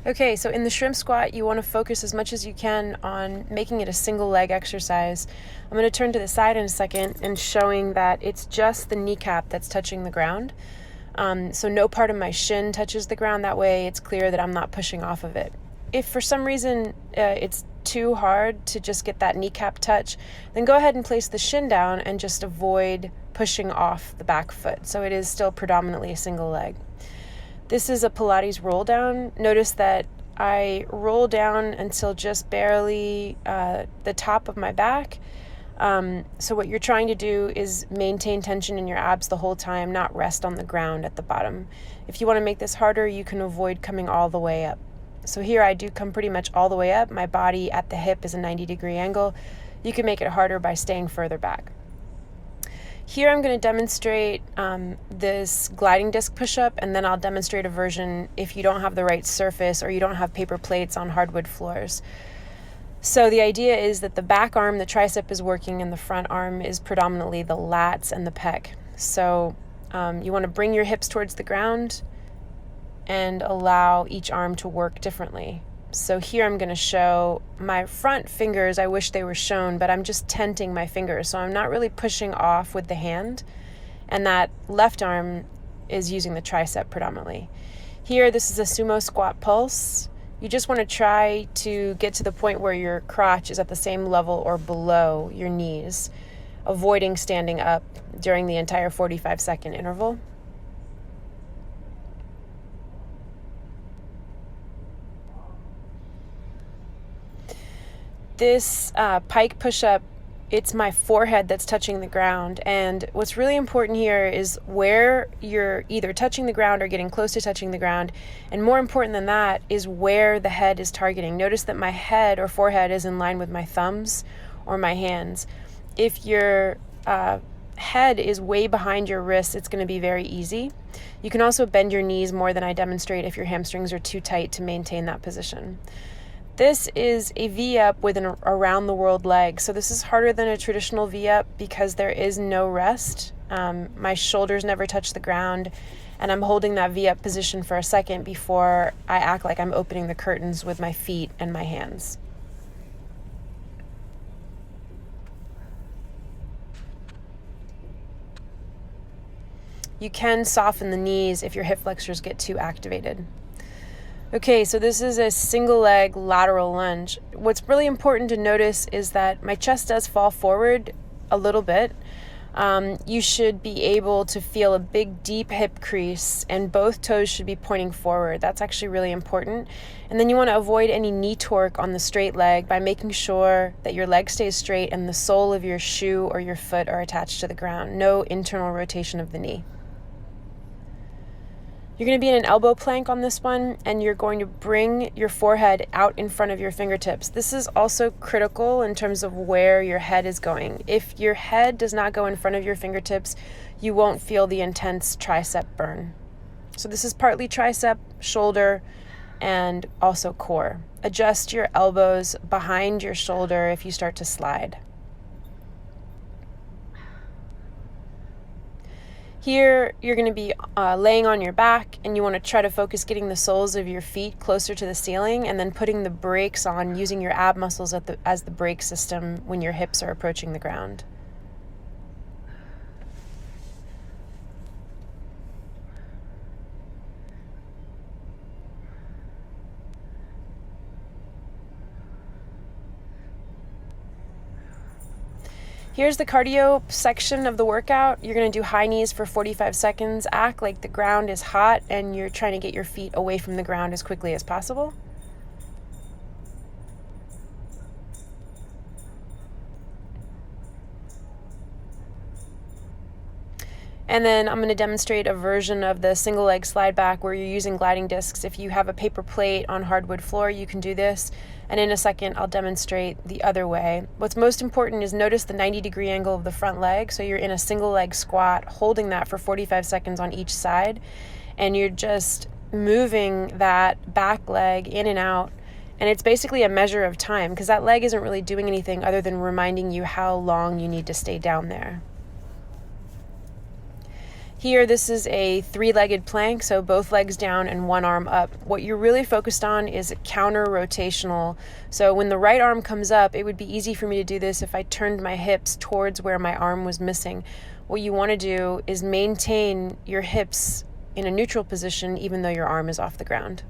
Okay, so in the shrimp squat, you want to focus as much as you can on making it a single leg exercise. I'm going to turn to the side in a second and showing that it's just the kneecap that's touching the ground. So no part of my shin touches the ground. That way it's clear that I'm not pushing off of it. If for some reason it's too hard to just get that kneecap touch, then go ahead and place the shin down and just avoid pushing off the back foot. So it is still predominantly a single leg. This is a Pilates roll down. Notice that I roll down until just barely the top of my back. So what you're trying to do is maintain tension in your abs the whole time, not rest on the ground at the bottom. If you want to make this harder, you can avoid coming all the way up. So here I do come pretty much all the way up. My body at the hip is a 90-degree angle. You can make it harder by staying further back. Here I'm going to demonstrate this gliding disc push-up, and then I'll demonstrate a version if you don't have the right surface or you don't have paper plates on hardwood floors. So the idea is that the back arm, the tricep, is working, and the front arm is predominantly the lats and the pec. So you want to bring your hips towards the ground and allow each arm to work differently. So here I'm going to show my front fingers. I wish they were shown, but I'm just tenting my fingers. So I'm not really pushing off with the hand. And that left arm is using the tricep predominantly. Here, this is a sumo squat pulse. You just want to try to get to the point where your crotch is at the same level or below your knees, avoiding standing up during the entire 45-second interval. This pike push-up, it's my forehead that's touching the ground. And what's really important here is where you're either touching the ground or getting close to touching the ground. And more important than that is where the head is targeting. Notice that my head or forehead is in line with my thumbs or my hands. If your head is way behind your wrists, it's going to be very easy. You can also bend your knees more than I demonstrate if your hamstrings are too tight to maintain that position. This is a V-up with an around the world leg. So this is harder than a traditional V-up because there is no rest. My shoulders never touch the ground, and I'm holding that V-up position for a second before I act like I'm opening the curtains with my feet and my hands. You can soften the knees if your hip flexors get too activated. Okay, so this is a single leg lateral lunge. What's really important to notice is that my chest does fall forward a little bit. You should be able to feel a big, deep hip crease, and both toes should be pointing forward. That's actually really important. And then you want to avoid any knee torque on the straight leg by making sure that your leg stays straight and the sole of your shoe or your foot are attached to the ground. No internal rotation of the knee. You're going to be in an elbow plank on this one, and you're going to bring your forehead out in front of your fingertips. This is also critical in terms of where your head is going. If your head does not go in front of your fingertips, you won't feel the intense tricep burn. So this is partly tricep, shoulder, and also core. Adjust your elbows behind your shoulder if you start to slide. Here, you're going to be laying on your back, and you want to try to focus getting the soles of your feet closer to the ceiling and then putting the brakes on, using your ab muscles as the brake system when your hips are approaching the ground. Here's the cardio section of the workout. You're going to do high knees for 45 seconds. Act like the ground is hot and you're trying to get your feet away from the ground as quickly as possible. And then I'm going to demonstrate a version of the single leg slide back where you're using gliding discs. If you have a paper plate on hardwood floor, you can do this. And in a second, I'll demonstrate the other way. What's most important is notice the 90-degree angle of the front leg. So you're in a single leg squat, holding that for 45 seconds on each side. And you're just moving that back leg in and out. And it's basically a measure of time because that leg isn't really doing anything other than reminding you how long you need to stay down there. Here, this is a 3-legged plank, so both legs down and one arm up. What you're really focused on is counter-rotational. So when the right arm comes up, it would be easy for me to do this if I turned my hips towards where my arm was missing. What you want to do is maintain your hips in a neutral position even though your arm is off the ground.